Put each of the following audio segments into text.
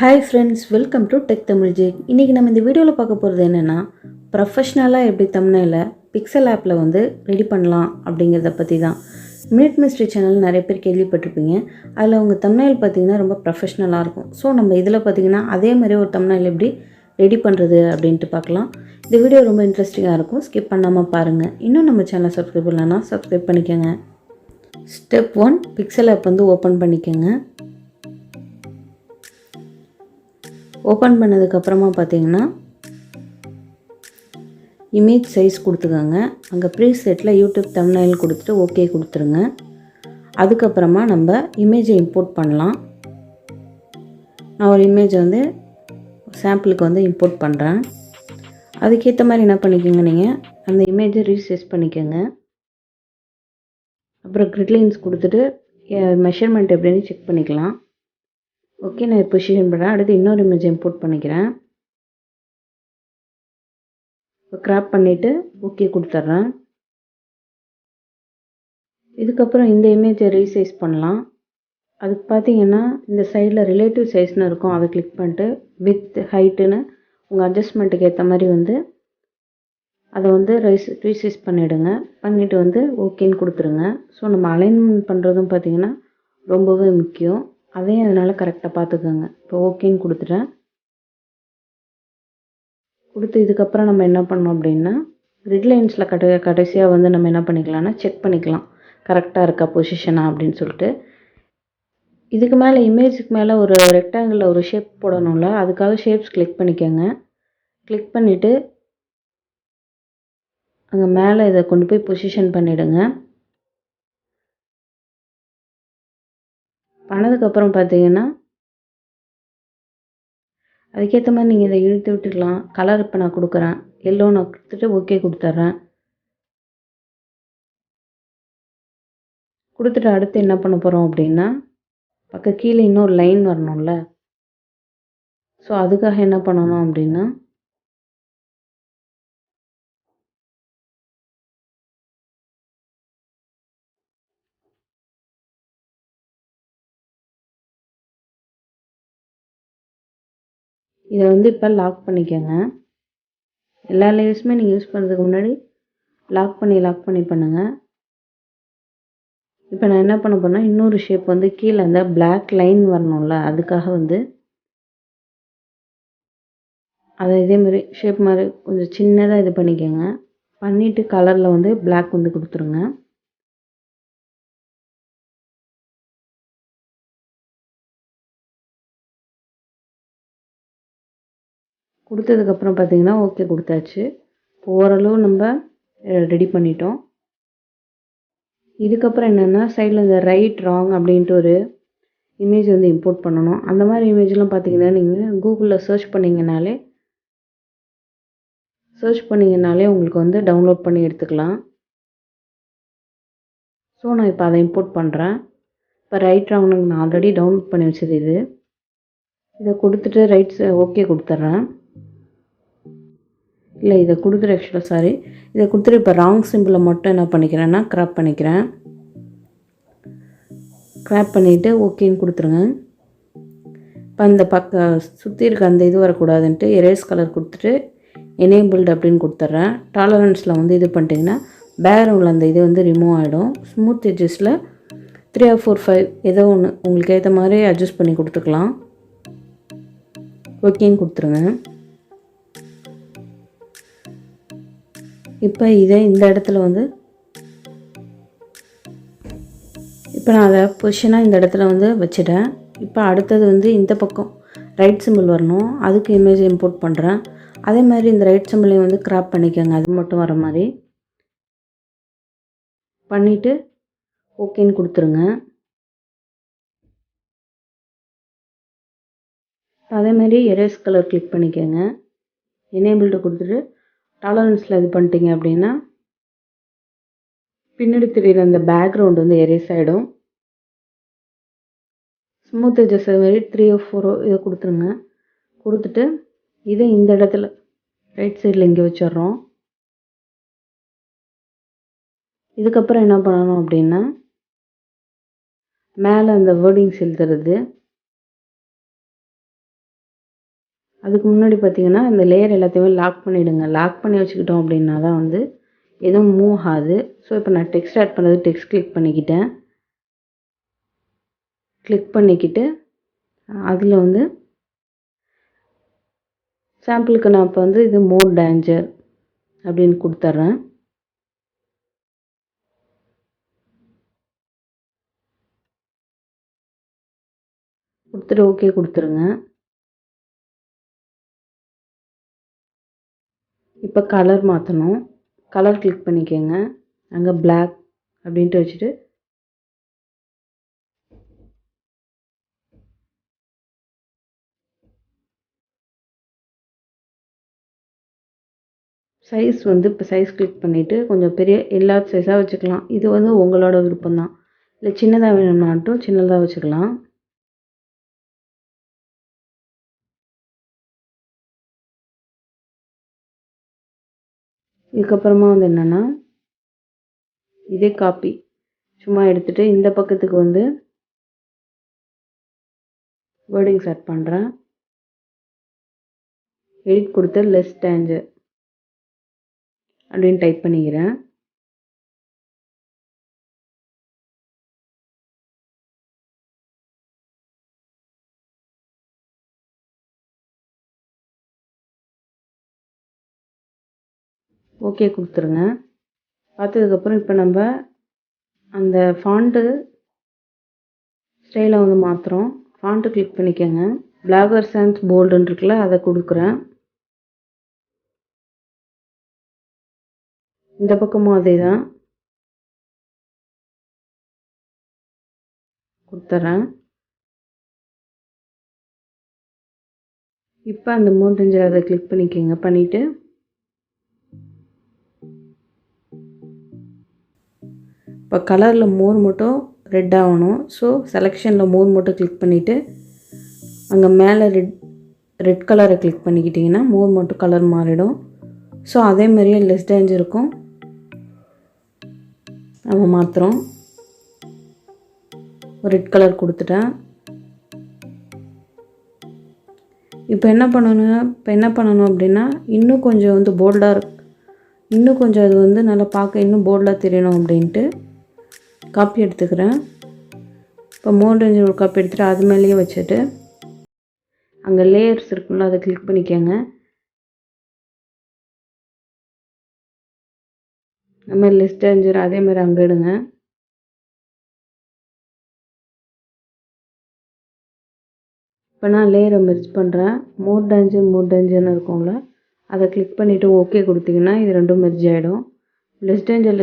Hi friends, welcome to techtamilgeek. இன்றைக்கி நம்ம இந்த வீடியோவில் பார்க்க போகிறது என்னென்னா, ப்ரொஃபஷ்னலாக எப்படி தம்ப்நெயிலை பிக்சல் ஆப்பில் வந்து ரெடி பண்ணலாம் அப்படிங்கிறத பற்றி தான். மினிட் மிஸ்ட்ரி சேனல் நிறைய பேர் கேள்விப்பட்டிருப்பீங்க. அதில் அவங்க தம்ப்நெயில் பார்த்திங்கன்னா ரொம்ப ப்ரொஃபஷ்னலாக இருக்கும். ஸோ நம்ம இதில் பார்த்திங்கன்னா அதே மாதிரி ஒரு தம்ப்நெயில் எப்படி ரெடி பண்ணுறது அப்படின்ட்டு பார்க்கலாம். இந்த வீடியோ ரொம்ப இன்ட்ரெஸ்டிங்காக இருக்கும், ஸ்கிப் பண்ணாமல் பாருங்கள். இன்னும் நம்ம சேனலை சப்ஸ்கிரைப் பண்ணலன்னா சப்ஸ்கிரைப் பண்ணிக்கோங்க. ஸ்டெப் 1, பிக்சல் ஆப் வந்து ஓப்பன் பண்ணிக்கோங்க. ஓப்பன் பண்ணதுக்கப்புறமா பார்த்தீங்கன்னா இமேஜ் சைஸ் கொடுத்துக்கோங்க. அங்கே ப்ரீசெட்டில் யூடியூப் தம்ப்நெயில் கொடுத்துட்டு ஓகே கொடுத்துருங்க. அதுக்கப்புறமா நம்ம இமேஜை இம்போர்ட் பண்ணலாம். நான் ஒரு இமேஜை வந்து சாம்பிளுக்கு வந்து இம்போர்ட் பண்ணுறேன். அதுக்கேற்ற மாதிரி என்ன பண்ணிக்கோங்க, நீங்கள் அந்த இமேஜை ரீசைஸ் பண்ணிக்கோங்க. அப்புறம் கிரிட்லைன்ஸ் கொடுத்துட்டு மெஷர்மெண்ட் எப்படின்னு செக் பண்ணிக்கலாம். ஓகே, நான் பொசிஷன் பண்ணுறேன். அடுத்து இன்னொரு இமேஜ் இம்போர்ட் பண்ணிக்கிறேன். இப்போ கிராப் பண்ணிவிட்டு ஓகே கொடுத்துட்றேன். இதுக்கப்புறம் இந்த இமேஜை ரீசைஸ் பண்ணலாம். அதுக்கு பார்த்தீங்கன்னா இந்த சைடில் ரிலேட்டிவ் சைஸ்னு இருக்கும், அதை கிளிக் பண்ணிட்டு வித் ஹைட்டுன்னு உங்கள் அட்ஜஸ்ட்மெண்ட்டுக்கு ஏற்ற மாதிரி வந்து அதை வந்து ரீசைஸ் பண்ணிவிடுங்க. பண்ணிவிட்டு வந்து ஓகேன்னு கொடுத்துருங்க. ஸோ நம்ம அலைன்மெண்ட் பண்ணுறதும் பார்த்திங்கன்னா ரொம்பவே முக்கியம். அதையும் அதனால் கரெக்டாக பார்த்துக்கோங்க. இப்போ ஓகேன்னு கொடுத்துட்டேன். கொடுத்து இதுக்கப்புறம் நம்ம என்ன பண்ணோம் அப்படின்னா கிரிட்லைன்ஸில் கடைசியாக வந்து நம்ம என்ன பண்ணிக்கலாம்னா செக் பண்ணிக்கலாம் கரெக்டாக இருக்கா பொசிஷனாக அப்படின்னு சொல்லிட்டு. இதுக்கு மேலே இமேஜுக்கு மேலே ஒரு ரெக்டாங்கிளில் ஒரு ஷேப் போடணும்ல, அதுக்காக ஷேப்ஸ் கிளிக் பண்ணிக்கோங்க. கிளிக் பண்ணிவிட்டு அங்கே மேலே இதை கொண்டு போய் பொசிஷன் பண்ணிவிடுங்க. பண்ணதுக்கப்புறம் பார்த்தீங்கன்னா அதுக்கேற்ற மாதிரி நீங்கள் இதை இழுத்து விட்டுக்கலாம். கலர் இப்போ நான் கொடுக்குறேன், எல்லோ நான் கொடுத்துட்டு ஓகே கொடுத்துட்றேன். கொடுத்துட்டு அடுத்து என்ன பண்ண போகிறோம் அப்படின்னா பக்கம் கீழே இன்னொரு லைன் வரணும்ல. ஸோ அதுக்காக என்ன பண்ணணும் அப்படின்னா இதை வந்து இப்போ லாக் பண்ணிக்கோங்க. எல்லா லேயர்ஸுமே நீங்கள் யூஸ் பண்ணுறதுக்கு முன்னாடி லாக் பண்ணி பண்ணுங்கள். இப்போ நான் என்ன பண்ண போறேன்னா இன்னொரு ஷேப் வந்து கீழே அந்த பிளாக் லைன் வரணும்ல, அதுக்காக வந்து அதை இதேமாதிரி ஷேப் மாதிரி கொஞ்சம் சின்னதாக இது பண்ணிக்கோங்க. பண்ணிவிட்டு கலரில் வந்து பிளாக் வந்து கொடுத்துருங்க. கொடுத்ததுக்கப்புறம் பார்த்தீங்கன்னா ஓகே கொடுத்தாச்சு. ஓரளவு நம்ம ரெடி பண்ணிட்டோம். இதுக்கப்புறம் என்னென்னா சைடில் இந்த ரைட் ராங் அப்படின்ட்டு ஒரு இமேஜ் வந்து இம்போர்ட் பண்ணணும். அந்த மாதிரி இமேஜ்லாம் பார்த்தீங்கன்னா நீங்கள் கூகுளில் சர்ச் பண்ணிங்கனாலே உங்களுக்கு வந்து டவுன்லோட் பண்ணி எடுத்துக்கலாம். ஸோ நான் இப்போ அதை இம்போர்ட் பண்ணுறேன். இப்போ ரைட் ராங்னு நான் ஆல்ரெடி டவுன்லோட் பண்ணி வச்சது இது. இதை கொடுத்துட்டு ஓகே கொடுத்துட்றேன். இல்லை இதை கொடுத்துட்டு இதை கொடுத்துட்டு இப்போ ராங் சிம்பிளை மட்டும் என்ன பண்ணிக்கிறேன்னா கிராப் பண்ணிக்கிறேன். கிராப் பண்ணிவிட்டு ஓகேன்னு கொடுத்துருங்க. இப்போ அந்த சுற்றி இருக்க அந்த இது வரக்கூடாதுன்ட்டு எரேஸ் கலர் கொடுத்துட்டு எனேபிள்டு அப்படின்னு கொடுத்துட்றேன். டாலரன்ஸில் வந்து இது பண்ணிட்டிங்கன்னா பேக்ரவுண்டில் அந்த இது வந்து ரிமூவ் ஆகிடும். ஸ்மூத் எட்ஜஸில் 3 or 4 5 ஏதோ ஒன்று உங்களுக்கு ஏற்ற மாதிரி அட்ஜஸ்ட் பண்ணி கொடுத்துக்கலாம். ஓகேன்னு கொடுத்துருங்க. இப்போ இதை இந்த இடத்துல வந்து இப்போ நான் அதை பொசிஷனாக இந்த இடத்துல வந்து வச்சிட்டேன். இப்போ அடுத்தது வந்து இந்த பக்கம் ரைட் சிம்பிள் வரணும், அதுக்கு இமேஜ் இம்போர்ட் பண்ணுறேன். அதே மாதிரி இந்த ரைட் சிம்பிளையும் வந்து கிராப் பண்ணிக்கோங்க, அது மட்டும் வர மாதிரி பண்ணிவிட்டு ஓகேன்னு கொடுத்துருங்க. அதே மாதிரி எரேஸ் கலர் கிளிக் பண்ணிக்கோங்க. எனேபிள்டு கொடுத்துட்டு டாலரன்ஸில் இது பண்ணிட்டீங்க அப்படின்னா பின்னாடி தெரியுற அந்த பேக்ரவுண்ட் வந்து எரேஸ் ஆகிடும். ஸ்மூத் எட்ஜஸ் மாதிரி 3 or 4 இதை கொடுத்துருங்க. கொடுத்துட்டு இதை இந்த இடத்துல ரைட் சைடில் இங்கே வச்சிடுறோம். இதுக்கப்புறம் என்ன பண்ணணும் அப்படின்னா மேலே அந்த வேர்டிங்ஸ் எழுதுறது அதுக்கு முன்னாடி பார்த்தீங்கன்னா இந்த லேயர் எல்லாத்தையுமே லாக் பண்ணிவிடுங்க. லாக் பண்ணி வச்சுக்கிட்டோம் அப்படின்னா தான் வந்து எதுவும் மூவ் ஆகாது. ஸோ இப்போ நான் டெக்ஸ்ட் ஆட் பண்ணுறது டெக்ஸ்ட் கிளிக் பண்ணிக்கிட்டேன். கிளிக் பண்ணிக்கிட்டு அதில் வந்து சாம்பிளுக்கு நான் இப்போ வந்து இது மோர் டேஞ்சர் அப்படின்னு கொடுத்துட்றேன். கொடுத்துட்டு ஓகே கொடுத்துருங்க. இப்போ கலர் மாற்றணும். கலர் கிளிக் பண்ணிக்கோங்க. அங்கே பிளாக் அப்படின்ட்டு வச்சுட்டு சைஸ் வந்து இப்போ சைஸ் கிளிக் பண்ணிவிட்டு கொஞ்சம் பெரிய எல்லா சைஸாக வச்சுக்கலாம். இது வந்து உங்களோட விருப்பம் தான். இல்லை சின்னதாக வேணும்னாட்டும் சின்னதாக வச்சுக்கலாம். இதுக்கப்புறமா வந்து என்னென்னா இதே காப்பி சும்மா எடுத்துகிட்டு இந்த பக்கத்துக்கு வந்து வேர்டிங்ஸ் ஆட் பண்ணுறேன். எடிட் கொடுத்து லெஸ் டேஞ்சர் அப்படின்னு டைப் பண்ணிக்கிறேன். ஓகே கொடுத்துருங்க. பார்த்ததுக்கப்புறம் இப்போ நம்ம அந்த ஃபாண்ட்டு ஸ்டைலை வந்து மாற்றுறோம். ஃபாண்ட்டு கிளிக் பண்ணிக்கோங்க. பிளாகர் சான்ஸ் போல்டுன்னு இருக்குல்ல அதை கொடுக்குறேன். இந்த பக்கமும் அதே தான் கொடுத்துட்றேன். இப்போ அந்த 3 அதை கிளிக் பண்ணிக்கோங்க. பண்ணிவிட்டு இப்போ கலரில் மோர் மட்டும் ரெட் ஆகணும். ஸோ செலெக்ஷனில் மோர் மட்டும் கிளிக் பண்ணிவிட்டு அங்கே மேலே ரெட் கலரை கிளிக் பண்ணிக்கிட்டிங்கன்னா மோர் மட்டும் கலர் மாறிடும். ஸோ அதே மாதிரியே லெஸ் டேஞ்சர் இருக்கும். நம்ம மாற்றுறோம். ரெட் கலர் கொடுத்துட்டேன். இப்போ என்ன பண்ணணும் அப்படின்னா இன்னும் கொஞ்சம் வந்து போல்டாக இன்னும் கொஞ்சம் அது வந்து நல்லா பார்க்க இன்னும் போல்டாக தெரியணும் அப்படின்ட்டு காப்பி எடுத்துக்கிறேன். இப்போ மோர் டேஞ்சர் ஒரு காப்பி எடுத்துகிட்டு அது மேலேயே வச்சுட்டு அங்கே லேயர்ஸ் இருக்குல்ல அதை கிளிக் பண்ணிக்கோங்க. அது மாதிரி லெஸ் டேஞ்சர் அதே மாதிரி அங்கே எடுங்க. இப்போ நான் லேயரை மெர்ஜ் பண்ணுறேன். மோர் டேஞ்சர்னு இருக்கும்ல அதை கிளிக் பண்ணிவிட்டு ஓகே கொடுத்தீங்கன்னா இது ரெண்டும் மெர்ஜ் ஆகிடும். லெஸ் டேஞ்சர்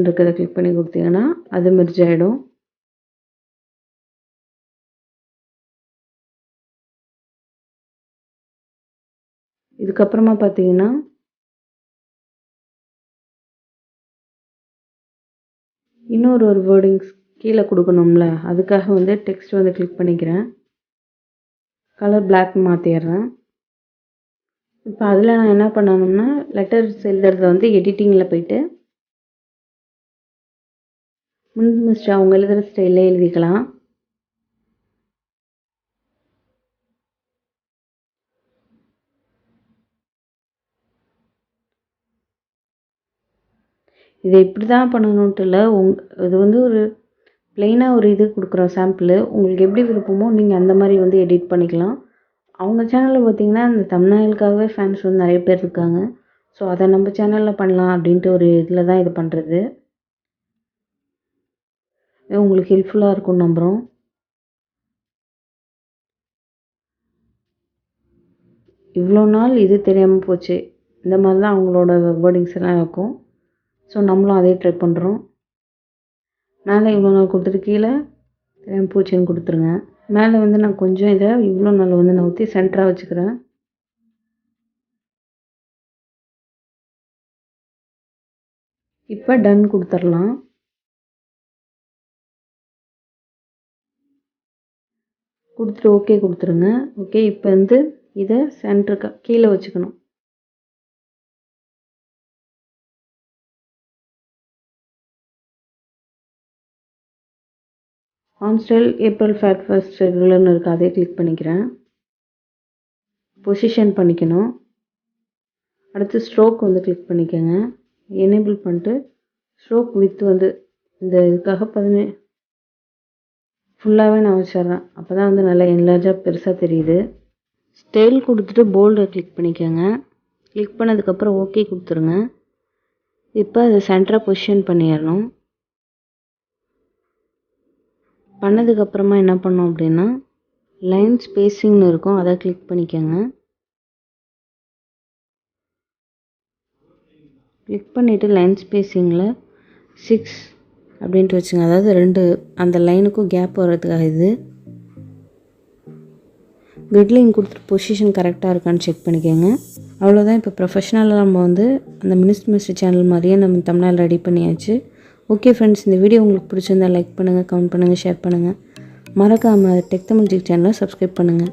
இருக்கிறத கிளிக் பண்ணி கொடுத்தீங்கன்னா அது மெர்ஜ் ஆகிடும். இதுக்கப்புறமா பார்த்தீங்கன்னா இன்னொரு வேர்டிங்ஸ் கீழே கொடுக்கணும்ல அதுக்காக வந்து டெக்ஸ்ட் வந்து கிளிக் பண்ணிக்கிறேன். கலர் பிளாக் மாற்றிடுறேன். இப்போ அதில் நான் என்ன பண்ணணும்னா லெட்டர்ஸ் எழுதுறத வந்து எடிட்டிங்கில் போயிட்டு அவங்க எழுதுகிற ஸ்டைலே எழுதிக்கலாம். இதை இப்படி தான் பண்ணணுன்ட்டு இல்லை. இது வந்து ஒரு ப்ளெயினாக ஒரு இது கொடுக்குறோம் சாம்பிள். உங்களுக்கு எப்படி விருப்பமோ நீங்கள் அந்த மாதிரி வந்து எடிட் பண்ணிக்கலாம். அவங்க சேனலில் பார்த்தீங்கன்னா அந்த தம்ப்நெயிலுக்காகவே ஃபேன்ஸ் வந்து நிறைய பேர் இருக்காங்க. ஸோ அதை நம்ம சேனலில் பண்ணலாம் அப்படின்ட்டு ஒரு இதில் தான் இது பண்ணுறது. உங்களுக்கு ஹெல்ப்ஃபுல்லாக இருக்கும்னு நம்புகிறோம். இவ்வளோ நாள் இது தெரியாமல் போச்சு. இந்த மாதிரி தான் அவங்களோட வேர்டிங்ஸ் எல்லாம் இருக்கும். ஸோ நம்மளும் அதே ட்ரை பண்ணுறோம். மேலே இவ்வளோ நாள் கொடுத்துட்டு கீழே தெரியாமல் போச்சுன்னு கொடுத்துருங்க. மேலே வந்து நான் கொஞ்சம் இதை இவ்வளோ நாள் வந்து நான் ஊற்றி சென்டராக வச்சுக்கிறேன். இப்போ டன் கொடுத்துடலாம். கொடுத்துட்டு ஓகே கொடுத்துருங்க. ஓகே இப்போ வந்து இதை சென்டருக்கு கீழே வச்சுக்கணும். ஆன் ஸ்டைல் ஏப்ரல் ஃபேட் ஃபர்ஸ்ட் ரெகுலர்னு இருக்குது. அதே கிளிக் பண்ணிக்கிறேன். பொசிஷன் பண்ணிக்கணும். அடுத்து ஸ்ட்ரோக் வந்து கிளிக் பண்ணிக்கோங்க. எனேபிள் பண்ணிட்டு ஸ்ட்ரோக் வித் வந்து இந்த இதுக்காக ஃபுல்லாகவே நான் வச்சிட்றேன். அப்போ தான் வந்து நல்லா என்லார்ஜாக பெருசாக தெரியுது. ஸ்டைல் கொடுத்துட்டு போல்டை கிளிக் பண்ணிக்கோங்க. கிளிக் பண்ணதுக்கப்புறம் ஓகே கொடுத்துருங்க. இப்போ அதை சென்டராக பொசிஷன் பண்ணிடணும். பண்ணதுக்கப்புறமா என்ன பண்ணோம் அப்படின்னா லைன் ஸ்பேஸிங்னு இருக்கும், அதை கிளிக் பண்ணிக்கோங்க. கிளிக் பண்ணிவிட்டு லைன் ஸ்பேஸிங்கில் 6 அப்படின்ட்டு வச்சுங்க. அதாவது 2 அந்த லைனுக்கும் கேப் வர்றதுக்காக இது. கிரிட்லிங் கொடுத்துட்டு பொசிஷன் கரெக்டாக இருக்கான்னு செக் பண்ணிக்கோங்க. அவ்வளோதான். இப்போ ப்ரொஃபஷ்னலாக நம்ம வந்து அந்த மினிஸ்ட்ரி சேனல் மாதிரியே நம்ம தம்ப்நெயில் ரெடி பண்ணியாச்சு. ஓகே ஃப்ரெண்ட்ஸ், இந்த வீடியோ உங்களுக்கு பிடிச்சிருந்தா லைக் பண்ணுங்கள், கமெண்ட் பண்ணுங்கள், ஷேர் பண்ணுங்கள். மறக்காமல் டெக் தமிழ் ஜீக் சேனலை சப்ஸ்கிரைப் பண்ணுங்கள்.